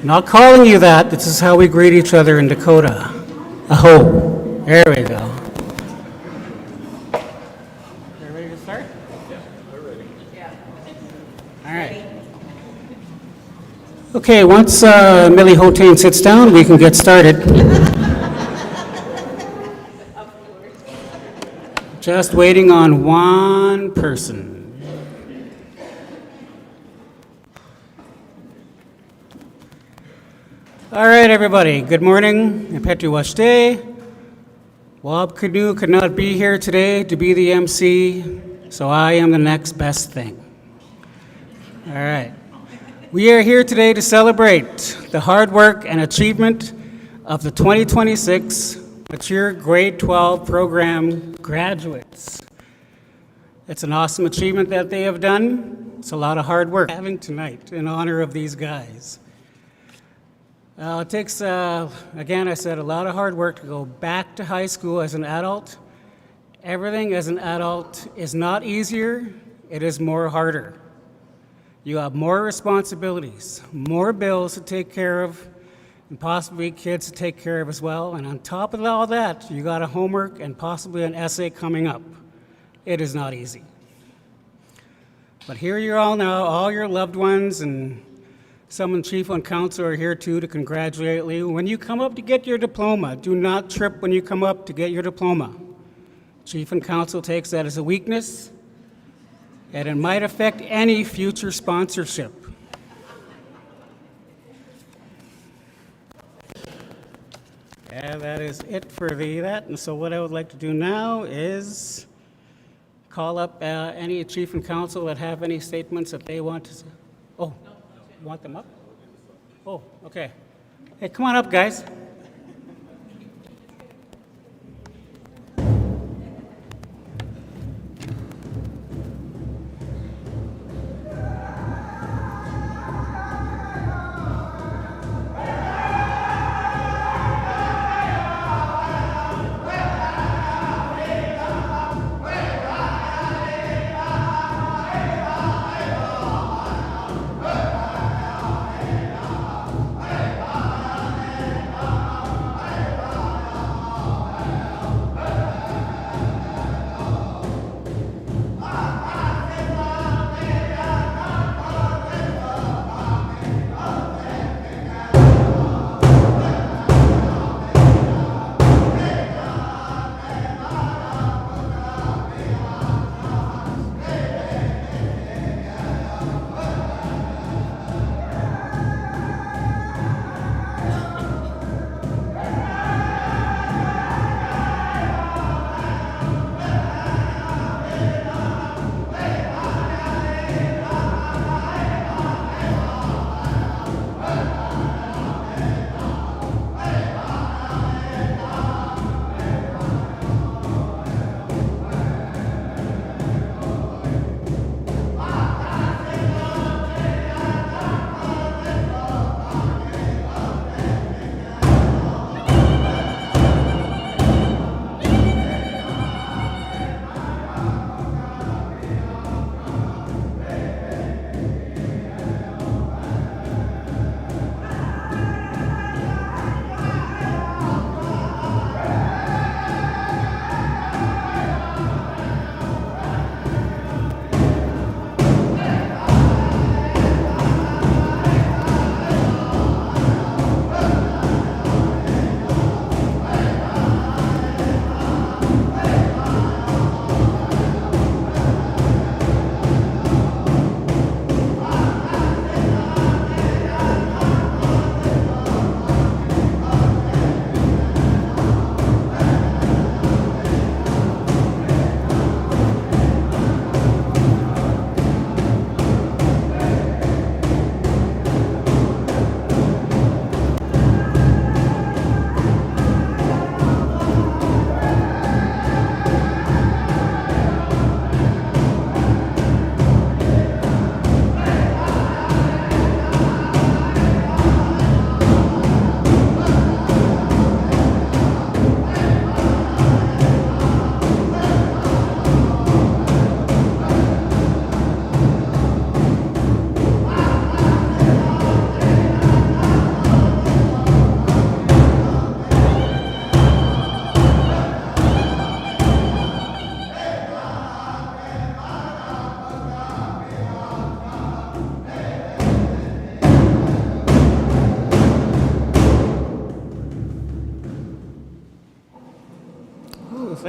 Not calling you that. This is how we greet each other in Dakota. Aho. There we go. You ready to start? Yeah, we're ready. Yeah. All right. Okay, once Millie Hotain sits down, we can get started. Just waiting on one person. All right, everybody. Good morning. Petri Washte. Wab Canoe could not be here today to be the MC, so I am the next best thing. All right. We are here today to celebrate the hard work and achievement of the 2026 Mature Grade 12 Program graduates. It's an awesome achievement that they have done. It's a lot of hard work having tonight in honor of these guys. It takes, again, I said, a lot of hard work to go back to high school as an adult. Everything as an adult is not easier, it is more harder. You have more responsibilities, more bills to take care of, and possibly kids to take care of as well. And on top of all that, you got a homework and possibly an essay coming up. It is not easy. But here you all now, all your loved ones and some chief on council are here too to congratulate you. When you come up to get your diploma, do not trip when you come up to get your diploma. Chief and council takes that as a weakness, and it might affect any future sponsorship. Yeah, that is it for that. And so what I would like to do now is call up any chief and council that have any statements that they want to say. Oh. Want them up? Oh, okay. Hey, come on up, guys.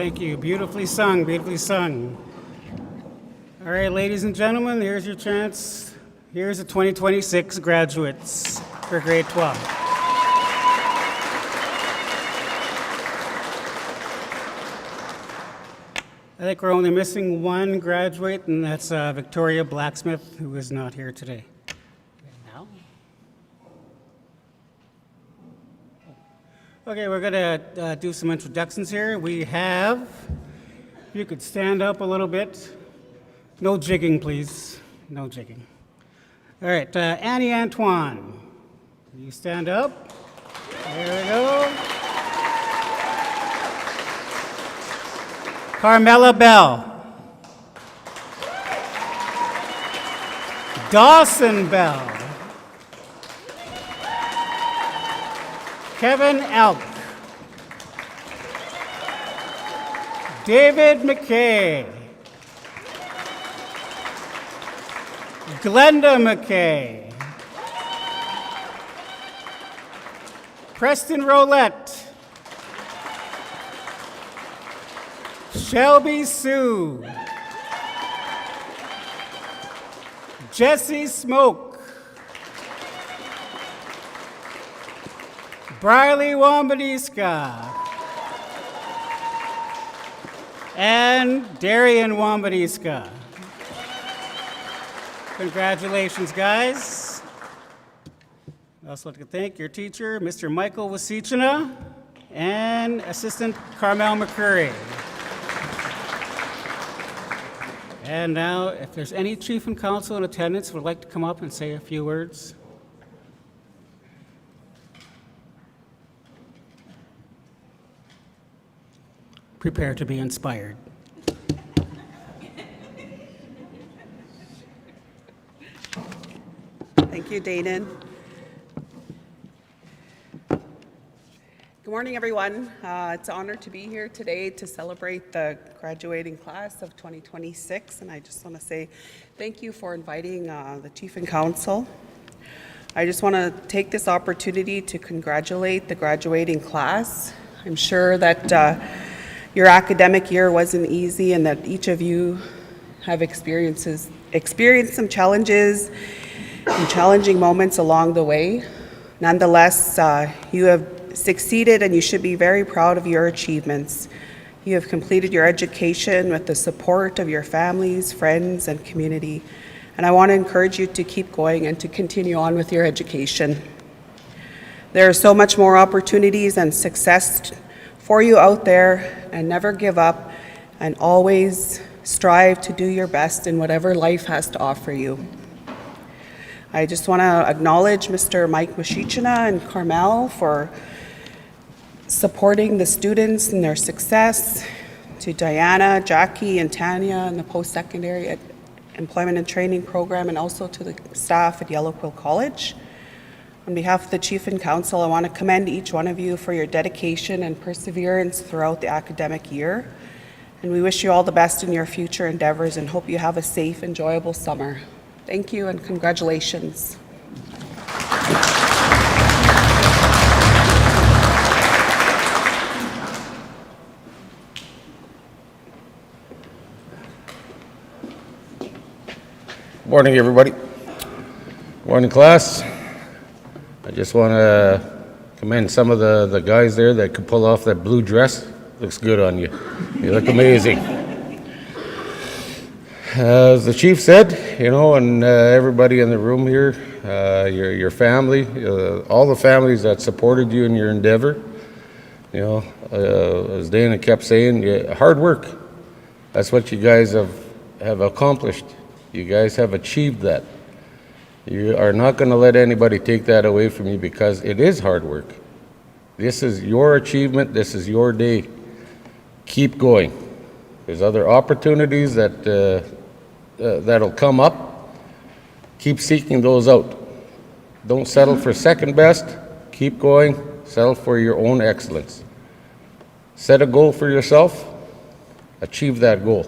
Thank you. Beautifully sung, beautifully sung. All right, ladies and gentlemen, here's your chance. Here's the 2026 graduates for grade 12. I think we're only missing one graduate, and that's Victoria Blacksmith, who is not here today. Now? Okay, we're going to do some introductions here. We have, if you could stand up a little bit. No jigging, please. No jigging. All right, Annie Antoine, you stand up. There we go. Carmela Bell. Dawson Bell. Kevin Elk. David McKay. Glenda McKay. Preston Rolette. Shelby Sue. Jesse Smoke. Briley Wambadiska. And Darian Wambadiska. Congratulations, guys. I'd also like to thank your teacher, Mr. Michael Wasichina, and Assistant Carmel McCurry. And now, if there's any chief and council in attendance who would like to come up and say a few words. Prepare to be inspired. Thank you, Danon. Good morning, everyone. It's an honor to be here today to celebrate the graduating class of 2026, and I just want to say thank you for inviting the Chief and Council. I just want to take this opportunity to congratulate the graduating class. I'm sure that your academic year wasn't easy and that each of you have experienced some challenges and challenging moments along the way. Nonetheless, you have succeeded and you should be very proud of your achievements. You have completed your education with the support of your families, friends, and community. And I want to encourage you to keep going and to continue on with your education. There are so much more opportunities and success for you out there, and never give up and always strive to do your best in whatever life has to offer you. I just want to acknowledge Mr. Mike Mashichina and Carmel for supporting the students in their success, to Diana, Jackie, and Tanya in the post-secondary employment and training program, and also to the staff at Yellow Quill College. On behalf of the Chief and Council, I want to commend each one of you for your dedication and perseverance throughout the academic year. And we wish you all the best in your future endeavors and hope you have a safe, enjoyable summer. Thank you and congratulations. Morning, everybody. Morning, class. I just want to commend some of the guys there that could pull off that blue dress. Looks good on you. You look amazing. As the chief said, and everybody in the room here, your family, all the families that supported you in your endeavor, as Dana kept saying, hard work. That's what you guys have accomplished. You guys have achieved that. You are not going to let anybody take that away from you because it is hard work. This is your achievement. This is your day. Keep going. There's other opportunities that'll come up. Keep seeking those out. Don't settle for second best. Keep going. Settle for your own excellence. Set a goal for yourself. Achieve that goal.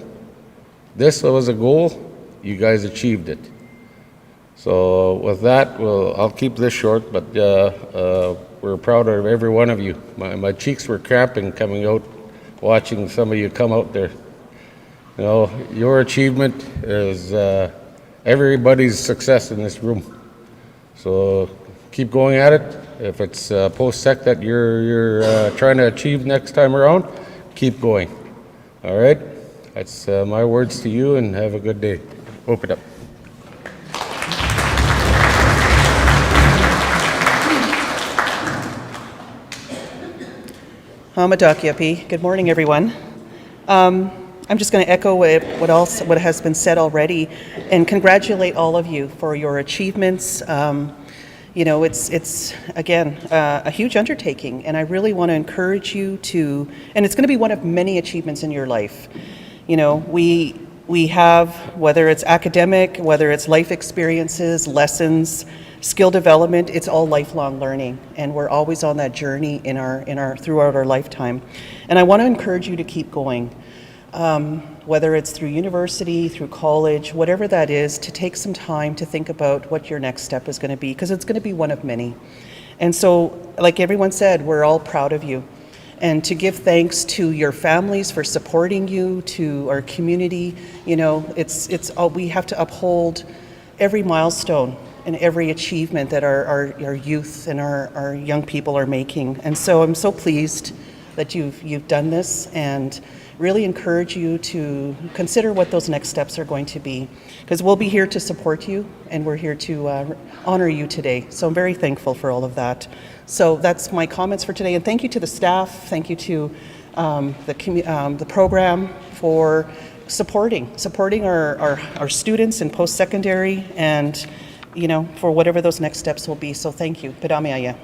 This was a goal. You guys achieved it. So with that, I'll keep this short, but we're proud of every one of you. My cheeks were cramping coming out watching some of you come out there. You know, your achievement is everybody's success in this room. So keep going at it. If it's post-sec that you're trying to achieve next time around, keep going. All right? That's my words to you, and have a good day. Open up. Hamadakiapi. Good morning, everyone. I'm just going to echo what has been said already, and congratulate all of you for your achievements. You know, it's again a huge undertaking, and I really want to encourage you to. And it's going to be one of many achievements in your life. You know, we have, whether it's academic, whether it's life experiences, lessons, skill development, it's all lifelong learning, and we're always on that journey throughout our lifetime. And I want to encourage you to keep going, whether it's through university, through college, whatever that is, to take some time to think about what your next step is going to be, because it's going to be one of many. And so, like everyone said, we're all proud of you. And to give thanks to your families for supporting you, to our community, you know, it's all, we have to uphold every milestone and every achievement that our youth and our young people are making. And so I'm so pleased that you've done this, and really encourage you to consider what those next steps are going to be, because we'll be here to support you, and we're here to honor you today. So I'm very thankful for all of that. So that's my comments for today, and thank you to the staff, thank you to the program for supporting our students in post-secondary, and you know, for whatever those next steps will be. So thank you. Pedamiaya.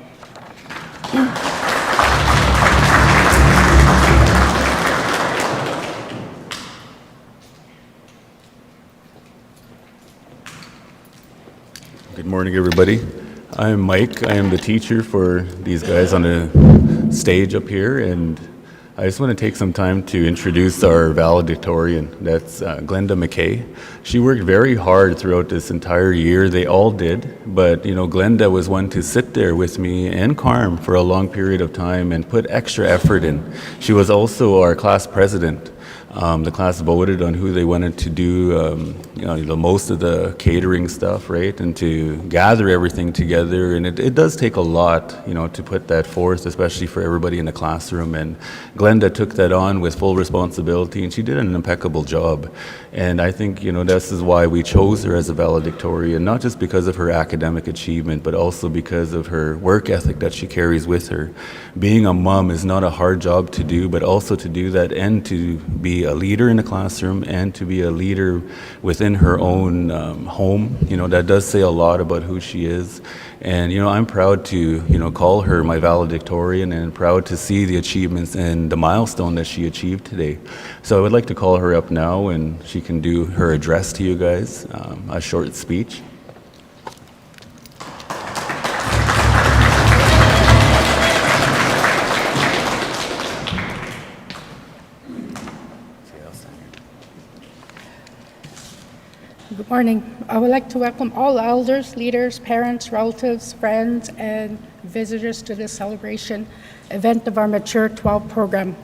Good morning, everybody. I'm Mike. I am the teacher for these guys on the stage up here, and I just want to take some time to introduce our valedictorian. That's Glenda McKay. She worked very hard throughout this entire year. They all did, but you know, Glenda was one to sit there with me and Carm for a long period of time and put extra effort in. She was also our class president. The class voted on who they wanted to do, you know, the most of the catering stuff, right? And to gather everything together. And it does take a lot, you know, to put that forth, especially for everybody in the classroom. And Glenda took that on with full responsibility, and she did an impeccable job. And I think, you know, this is why we chose her as a valedictorian, not just because of her academic achievement, but also because of her work ethic that she carries with her. Being a mom is not a hard job to do, but also to do that and to be a leader in the classroom and to be a leader within her own home. You know, that does say a lot about who she is. And, you know, I'm proud to, you know, call her my valedictorian, and proud to see the achievements and the milestone that she achieved today. So I would like to call her up now, and she can do her address to you guys, a short speech. Good morning. I would like to welcome all elders, leaders, parents, relatives, friends, and visitors to this celebration event of our Mature 12 program,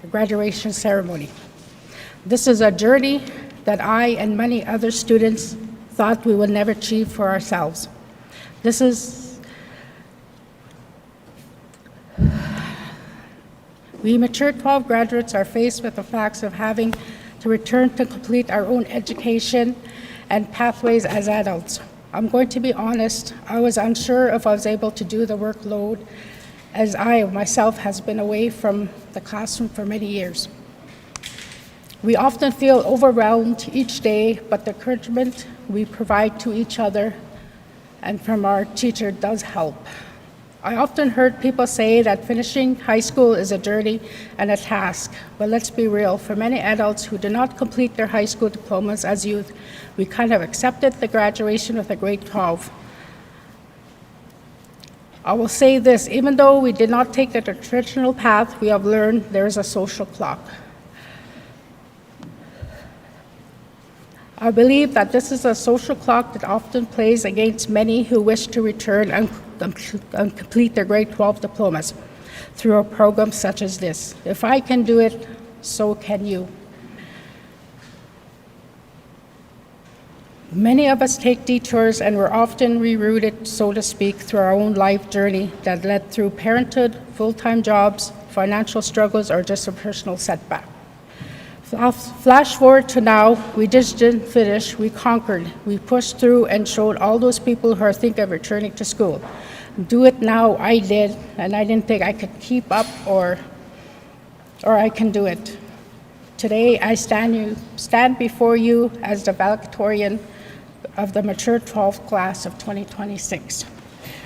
the graduation ceremony. This is a journey that I and many other students thought we would never achieve for ourselves. We Mature 12 graduates are faced with the facts of having to return to complete our own education and pathways as adults. I'm going to be honest, I was unsure if I was able to do the workload, as I myself has been away from the classroom for many years. We often feel overwhelmed each day, but the encouragement we provide to each other and from our teacher does help. I often heard people say that finishing high school is a journey and a task, but let's be real, for many adults who did not complete their high school diplomas as youth, we kind of accepted the graduation with a grade 12. I will say this, even though we did not take the traditional path, we have learned there is a social clock. I believe that this is a social clock that often plays against many who wish to return and and complete their grade 12 diplomas through a program such as this. If I can do it, so can you. Many of us take detours and we're often rerouted, so to speak, through our own life journey that led through parenthood, full-time jobs, financial struggles, or just a personal setback. Flash forward to now, we just didn't finish, we conquered. We pushed through and showed all those people who are thinking of returning to school. Do it now, I did, and I didn't think I could keep up or I can do it. Today, I stand before you as the valedictorian of the mature 12th class of 2026.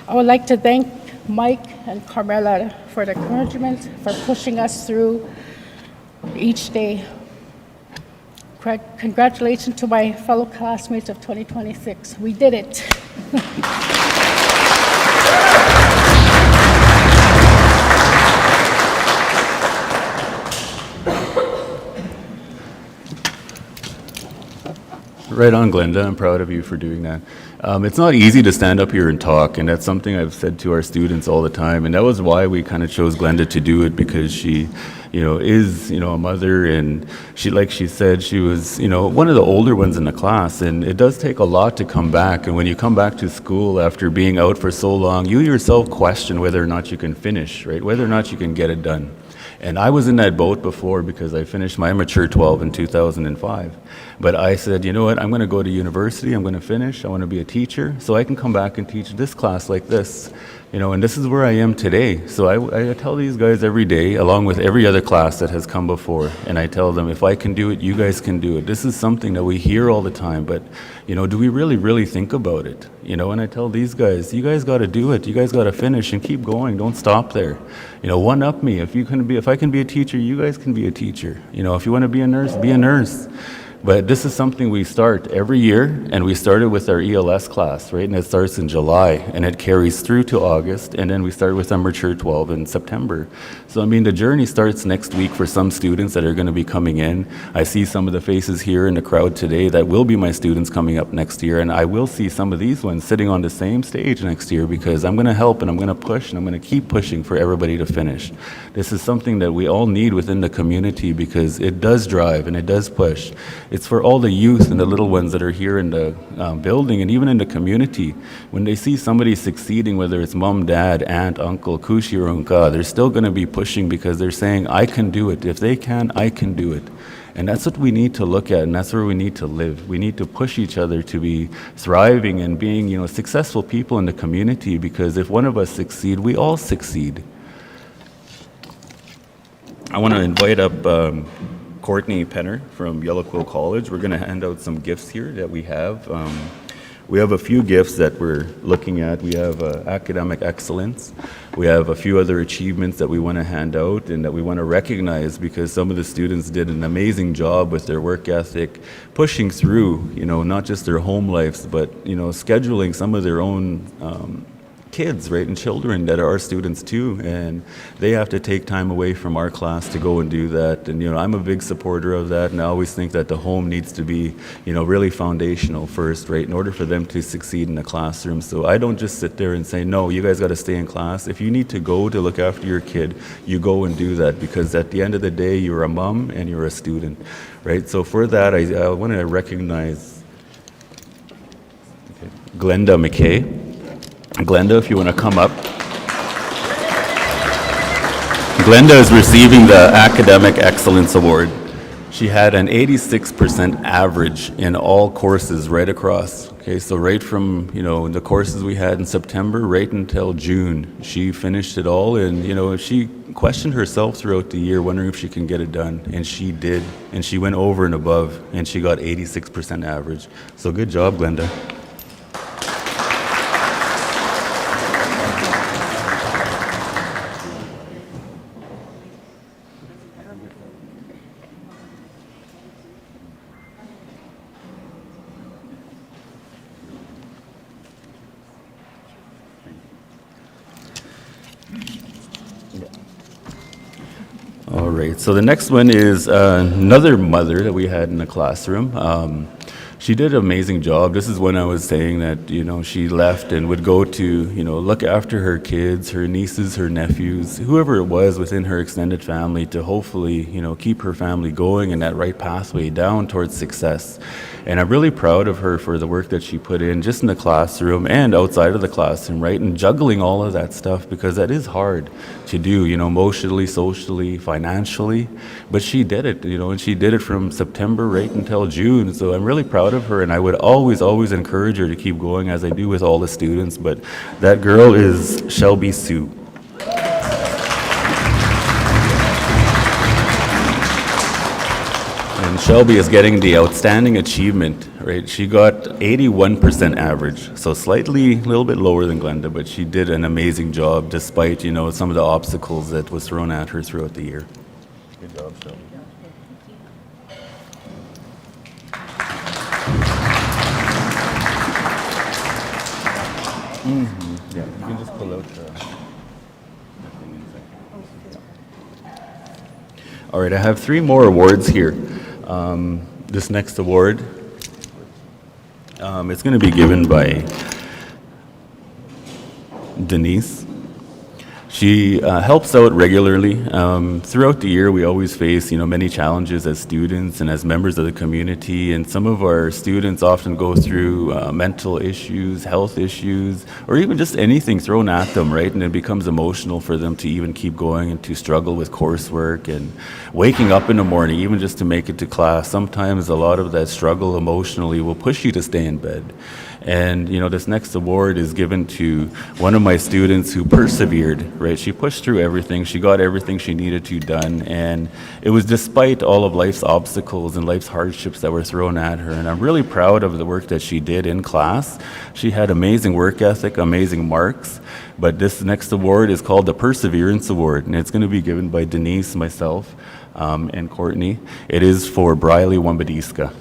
I would like to thank Mike and Carmela for the encouragement, for pushing us through each day. Congratulations to my fellow classmates of 2026. We did it. Right on, Glenda. I'm proud of you for doing that. It's not easy to stand up here and talk, and that's something I've said to our students all the time. And that was why we kind of chose Glenda to do it, because she, is, a mother, and she, like she said, she was, one of the older ones in the class. And it does take a lot to come back. And when you come back to school after being out for so long, you yourself question whether or not you can finish, right? Whether or not you can get it done. And I was in that boat before because I finished my mature 12 in 2005. But I said, you know what, I'm going to go to university, I'm going to finish, I want to be a teacher, so I can come back and teach this class like this. And this is where I am today. So I tell these guys every day, along with every other class that has come before, and I tell them, if I can do it, you guys can do it. This is something that we hear all the time, but, do we really think about it? And I tell these guys, you guys got to do it. You guys got to finish and keep going. Don't stop there. One up me. If I can be a teacher, you guys can be a teacher. If you want to be a nurse, be a nurse. But this is something we start every year, and we started with our ELS class, right? And it starts in July, and it carries through to August, and then we start with our mature 12 in September. So, the journey starts next week for some students that are going to be coming in. I see some of the faces here in the crowd today that will be my students coming up next year, and I will see some of these ones sitting on the same stage next year, because I'm going to help, and I'm going to push, and I'm going to keep pushing for everybody to finish. This is something that we all need within the community, because it does drive and it does push. It's for all the youth and the little ones that are here in the building and even in the community. When they see somebody succeeding, whether it's mom, dad, aunt, uncle, kushi, or unka, they're still going to be pushing, because they're saying, I can do it. If they can, I can do it. And that's what we need to look at, and that's where we need to live. We need to push each other to be thriving and being, successful people in the community, because if one of us succeed, we all succeed. I want to invite up Courtney Penner from Yellow Quill College. We're going to hand out some gifts here that we have. We have a few gifts that we're looking at. We have academic excellence. We have a few other achievements that we want to hand out and that we want to recognize, because some of the students did an amazing job with their work ethic, pushing through, not just their home lives, but, scheduling some of their own kids, right, and children that are our students too, and they have to take time away from our class to go and do that. And I'm a big supporter of that, and I always think that the home needs to be really foundational first, right, in order for them to succeed in the classroom. So I don't just sit there and say, no, you guys got to stay in class. If you need to go to look after your kid, you go and do that, because at the end of the day, you're a mom and you're a student, right? So for that, I want to recognize Glenda McKay. Glenda, if you want to come up. Glenda is receiving the Academic Excellence Award. She had an 86% average in all courses right across. Okay, so right from, the courses we had in September right until June, she finished it all, and, she questioned herself throughout the year, wondering if she can get it done, and she did, and she went over and above, and she got 86% average. So good job, Glenda. All right, so the next one is another mother that we had in the classroom. she did an amazing job. This is when I was saying that, she left and would go to, look after her kids, her nieces, her nephews, whoever it was within her extended family to hopefully, keep her family going in that right pathway down towards success. And I'm really proud of her for the work that she put in just in the classroom and outside of the classroom, right? And juggling all of that stuff because that is hard to do, emotionally, socially, financially. But she did it, and she did it from September right until June. So I'm really proud of her, and I would always, always encourage her to keep going as I do with all the students. But that girl is Shelby Sue. And Shelby is getting the outstanding achievement, right? She got 81% average, so slightly a little bit lower than Glenda, but she did an amazing job despite, some of the obstacles that was thrown at her throughout the year. Good job, Shelby. Yeah, you can just pull out the thing inside. All right, I have 3 more awards here. This next award, it's going to be given by Denise. She helps out regularly. Throughout the year, we always face, many challenges as students and as members of the community. And some of our students often go through mental issues, health issues, or even just anything thrown at them, right? And it becomes emotional for them to even keep going and to struggle with coursework and waking up in the morning, even just to make it to class. Sometimes a lot of that struggle emotionally will push you to stay in bed. And, this next award is given to one of my students who persevered, right? She pushed through everything. She got everything she needed to done. And it was despite all of life's obstacles and life's hardships that were thrown at her. And I'm really proud of the work that she did in class. She had amazing work ethic, amazing marks. But this next award is called the Perseverance Award. And it's going to be given by Denise, myself, and Courtney. It is for Briley Wambadiska.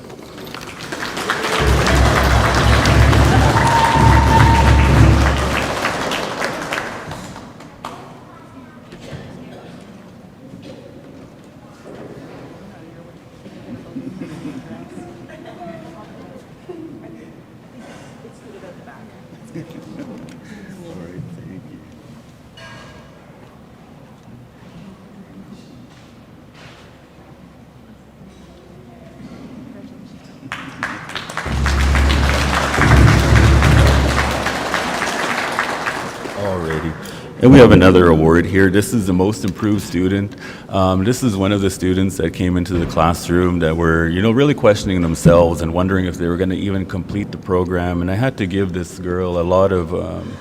And we have another award here. This is the most improved student. This is one of the students that came into the classroom that were, really questioning themselves and wondering if they were going to even complete the program. And I had to give this girl a lot of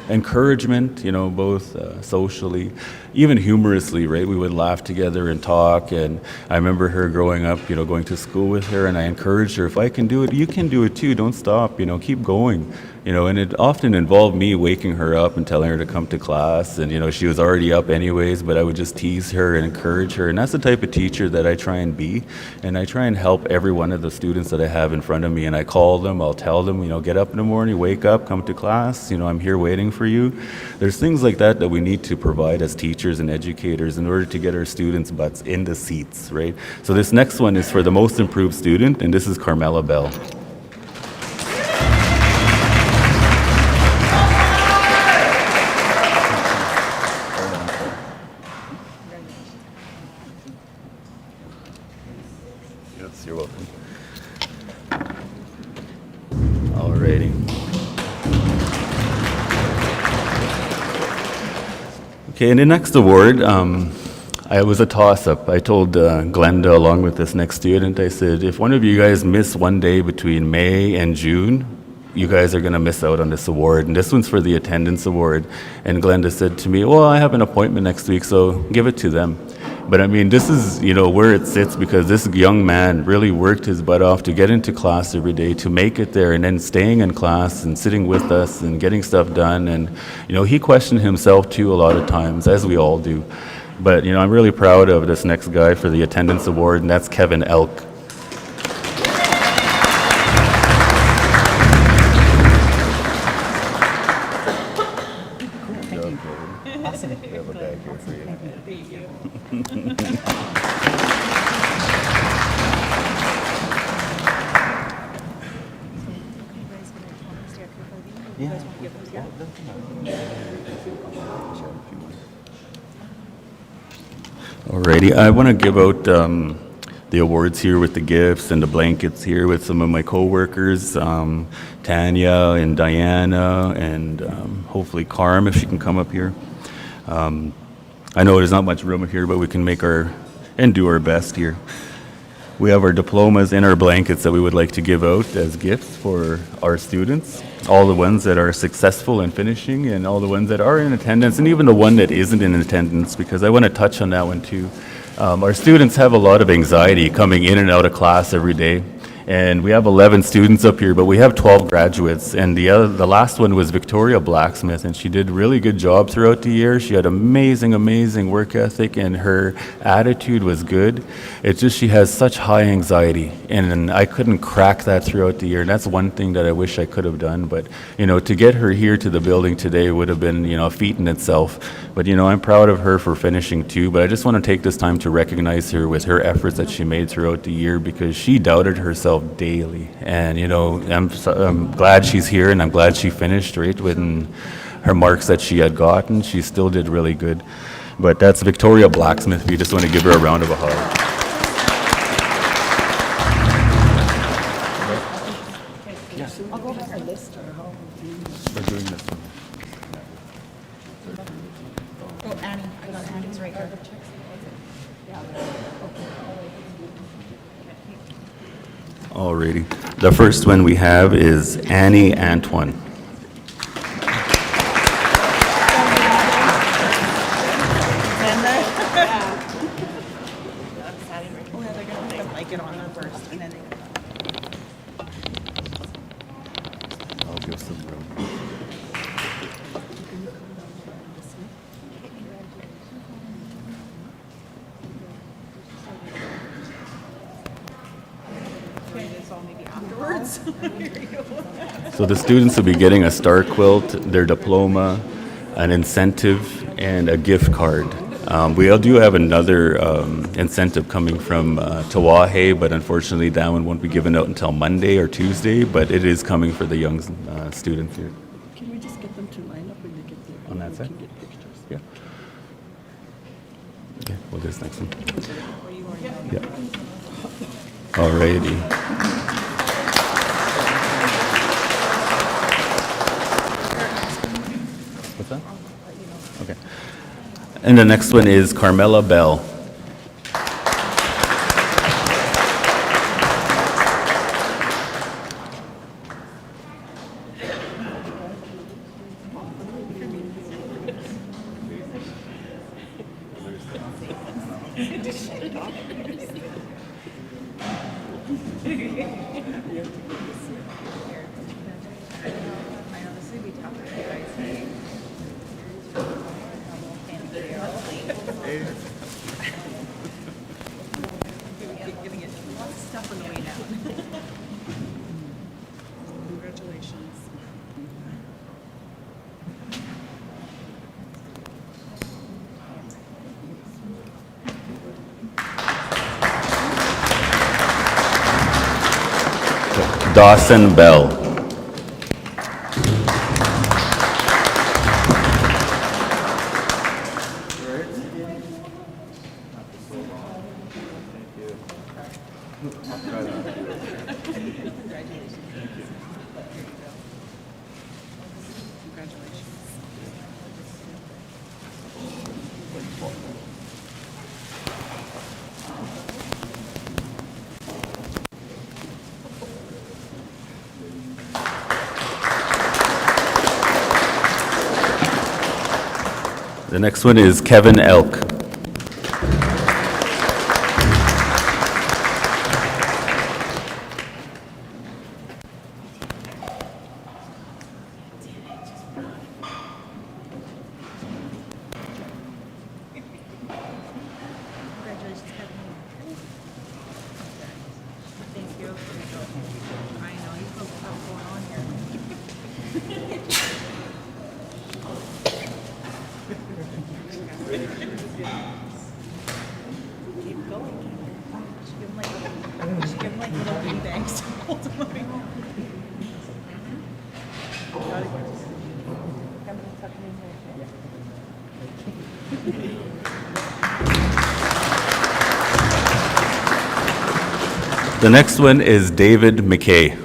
encouragement, both socially, even humorously, right? We would laugh together and talk. And I remember her growing up, going to school with her, and I encouraged her, if I can do it, you can do it too. Don't stop, keep going. And it often involved me waking her up and telling her to come to class. And, she was already up anyways, but I would just tease her and encourage her. And that's the type of teacher that I try and be. And I try and help every one of the students that I have in front of me. And I call them, I'll tell them, get up in the morning, wake up, come to class. I'm here waiting for you. There's things like that that we need to provide as teachers and educators in order to get our students' butts in the seats, right? So this next one is for the most improved student, and this is Carmela Bell. You're welcome. Alrighty. Okay, and the next award, I was a toss-up. I told Glenda, along with this next student, I said, if one of you guys miss one day between May and June, you guys are going to miss out on this award. And this one's for the attendance award. And Glenda said to me, well, I have an appointment next week, so give it to them. But I mean, this is, where it sits, because this young man really worked his butt off to get into class every day, to make it there, and then staying in class and sitting with us and getting stuff done. And, he questioned himself too a lot of times, as we all do. But, I'm really proud of this next guy for the attendance award, and that's Kevin Elk. Alrighty, I want to give out the awards here with the gifts and the blankets here with some of my coworkers, Tanya and Diana, and hopefully Carm, if she can come up here. I know there's not much room here, but we can make and do our best here. We have our diplomas and our blankets that we would like to give out as gifts for our students. All the ones that are successful in finishing and all the ones that are in attendance, and even the one that isn't in attendance, because I want to touch on that one too. Our students have a lot of anxiety coming in and out of class every day. And we have 11 students up here, but we have 12 graduates. And the last one was Victoria Blacksmith, and she did a really good job throughout the year. She had amazing work ethic, and her attitude was good. It's just she has such high anxiety, and I couldn't crack that throughout the year. And that's one thing that I wish I could have done. But, to get her here to the building today would have been, a feat in itself. But, I'm proud of her for finishing too. But I just want to take this time to recognize her with her efforts that she made throughout the year, because she doubted herself daily. And I'm glad she's here, and I'm glad she finished right with her marks that she had gotten. She still did really good. But that's Victoria Blacksmith. We just want to give her a round of a hug. We're doing this one. Alrighty. The first one we have is Annie Antoine. I'll give some room. So the students will be getting a star quilt, their diploma, an incentive, and a gift card. We do have another incentive coming from Tawahe, but unfortunately that one won't be given out until Monday or Tuesday, but it is coming for the young students here. Can we just get them to line up when they get there? On that We side? can get pictures. Yeah. Okay, well, this next one. Yeah. Alrighty. What's that? Okay. And the next one is Carmela Bell. Dawson Bell. The next one is Kevin Elk. Congratulations, Kevin. Thank you. I know, you folks know what's going on here. Keep going. Should give them like little bean bags to hold them. The next one is David McKay.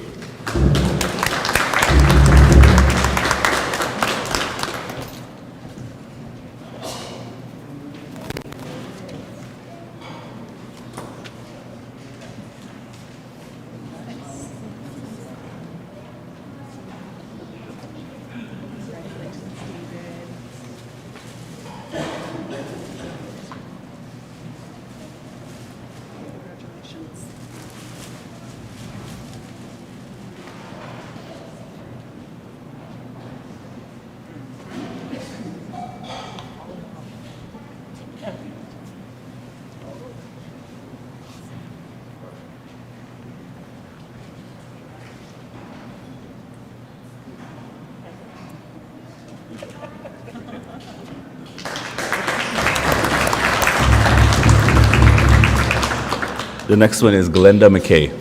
The next one is Glenda McKay.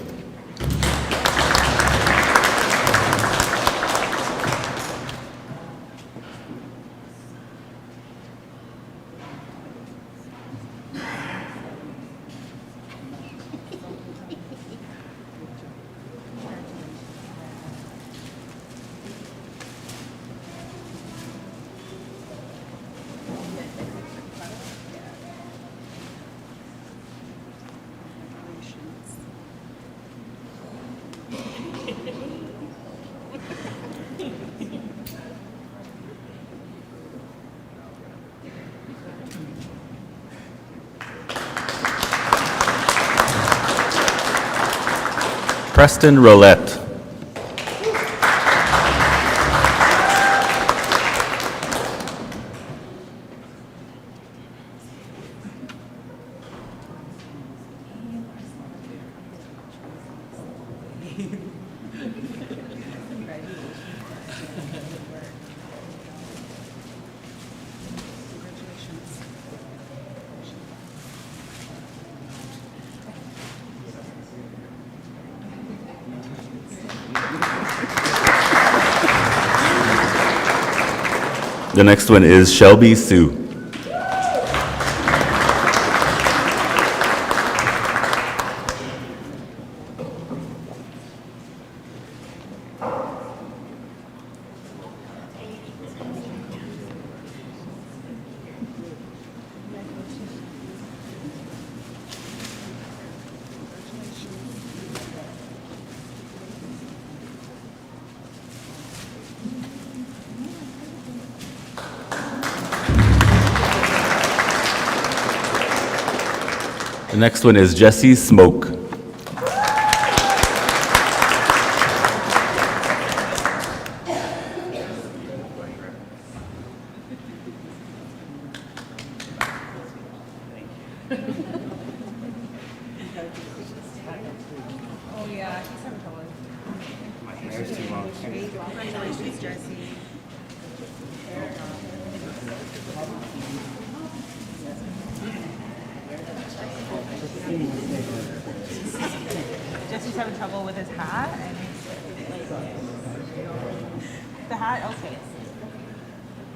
Preston Roulette. The next one is Shelby Sue. The next one is Jesse Smoke. Oh, yeah, he's having trouble. My hair's too long. Congratulations, Jesse. Jesse's having trouble with his hat. The hat, okay.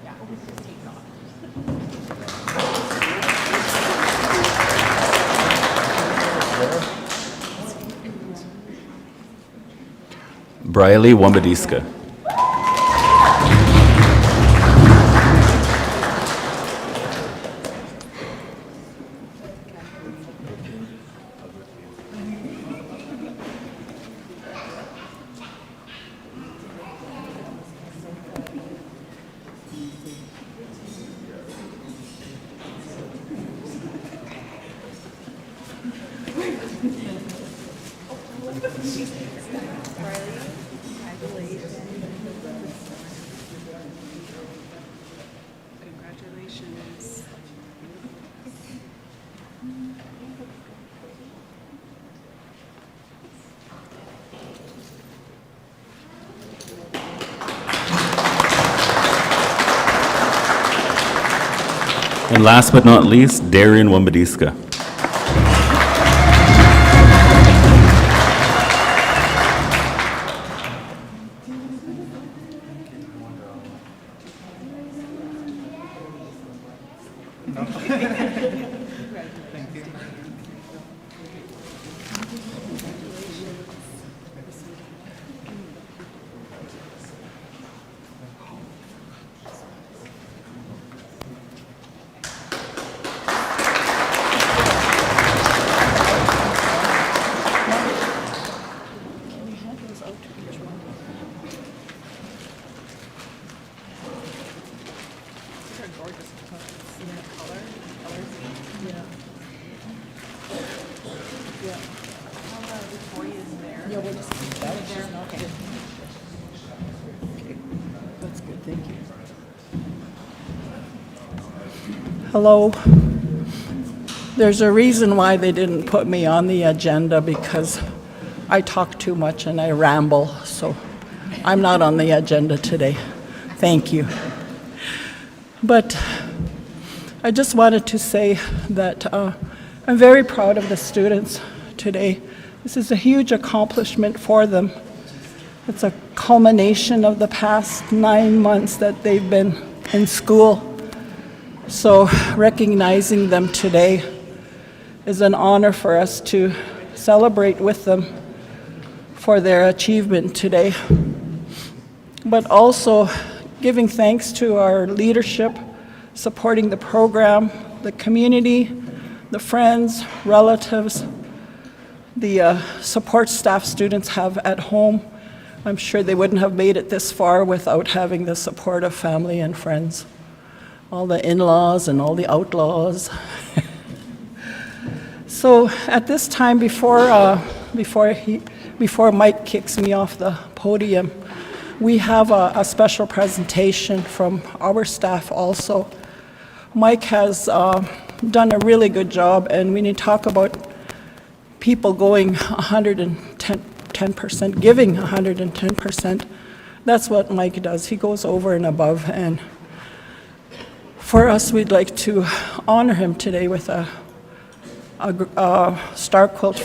Yeah, just take it off. Briley Wambadiska. Congratulations. And last but not least, Darian Wambadiska. Hello. There's a reason why they didn't put me on the agenda, because I talk too much and I ramble, so I'm not on the agenda today. Thank you. But I just wanted to say that I'm very proud of the students today. This is a huge accomplishment for them. It's a culmination of the past 9 months that they've been in school. So recognizing them today is an honor for us to celebrate with them for their achievement today. But also giving thanks to our leadership, supporting the program, the community, the friends, relatives, the support staff students have at home. I'm sure they wouldn't have made it this far without having the support of family and friends. All the in-laws and all the outlaws. So at this time, before Mike kicks me off the podium, we have a special presentation from our staff also. Mike has done a really good job, and when you talk about people going 110%, giving 110%, that's what Mike does. He goes over and above, and for us, we'd like to honor him today with a star quilt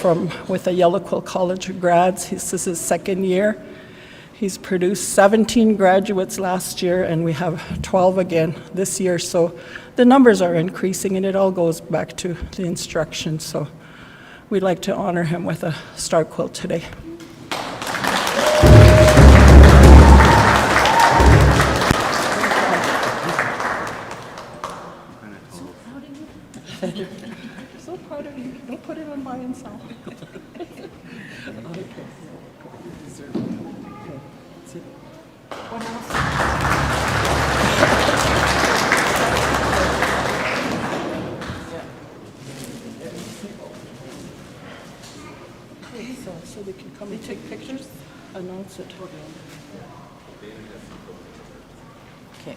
with the Yellow Quilt College grads. This is his second year. He's produced 17 graduates last year, and we have 12 again this year. So the numbers are increasing, and it all goes back to the instruction. So we'd like to honor him with a star quilt today. So proud of you. Don't put it on my himself. What else? So they can come and take pictures, announce it. Okay.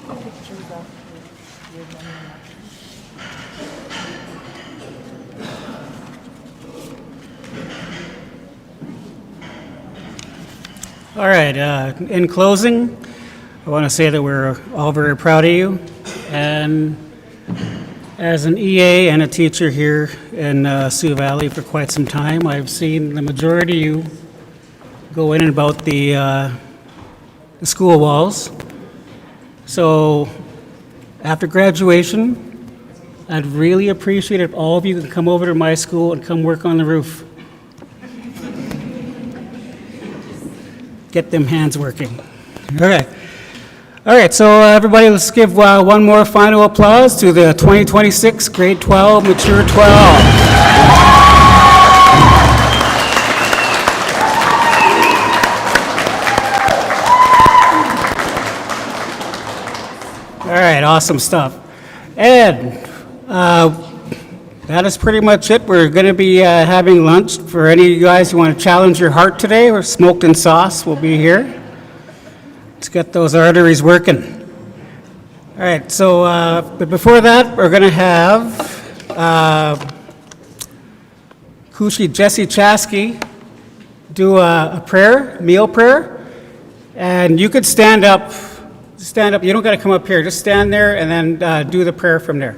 Pictures after you're done. All right, in closing, I want to say that we're all very proud of you. And as an EA and a teacher here in Sioux Valley for quite some time, I've seen the majority of you go in and about the school walls. So after graduation, I'd really appreciate it if all of you could come over to my school and come work on the roof. Get them hands working. Okay. All right, so everybody, let's give one more final applause to the 2026 Grade 12 Mature 12. All right, awesome stuff. And that is pretty much it. We're going to be having lunch for any of you guys who want to challenge your heart today. Or Smoked and Sauce will be here. Let's get those arteries working. All right, so but before that, we're going to have Kushi Jesse Chasky do a prayer, meal prayer. And you could stand up. Stand up. You don't got to come up here. Just stand there and then do the prayer from there.